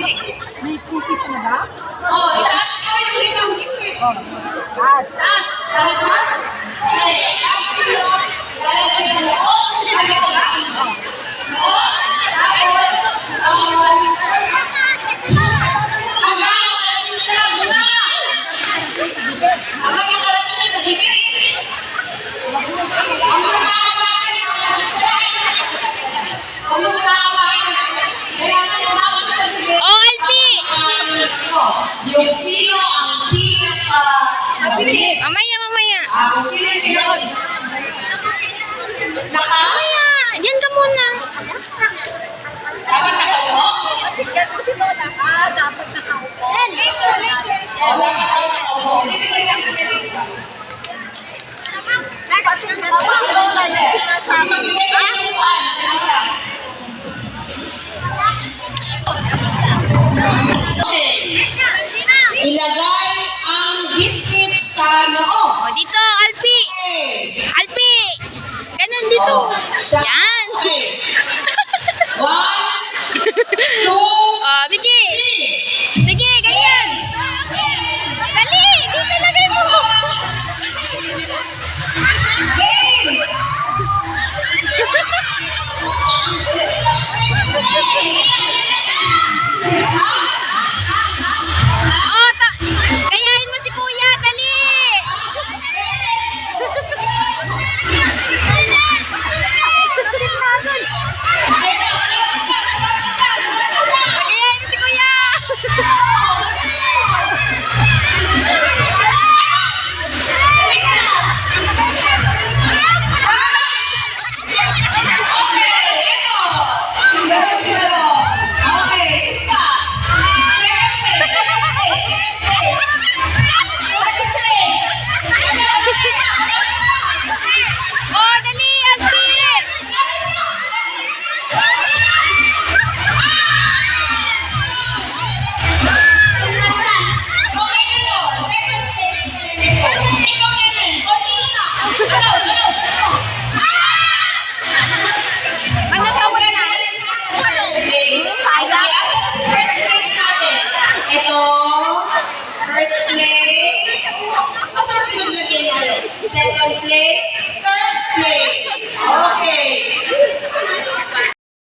May cookie ka na ba? Oh, itaas ko yung limang biscuit. Taas. Taas. Lahat na? Okay. Lalagay sa loob. Lalagay sa loob. Tapos, hanggang nakarating na sa bibig. Huwag nakakabayan. Kailangan umabot sa bibig. Oh, Alpi! Yung sino ang pinaka-mabilis. Mamaya. Kung sino yung pinaka- Mamaya. Diyan ka muna. Dapat nakaupo? Bigyan mo si Lola. Dapat nakaupo. O, dapat tayo nakaupo. Bibigyan ka ng bibig. Dapat nakaupo. Magbigay ka ng upuan sa mata. Okay. Ilagay ang biscuit sa loob. Oh, dito, Alpi. Okay. Alpi! Ganun dito. Oh, siya. Yan. Okay. 1, 2,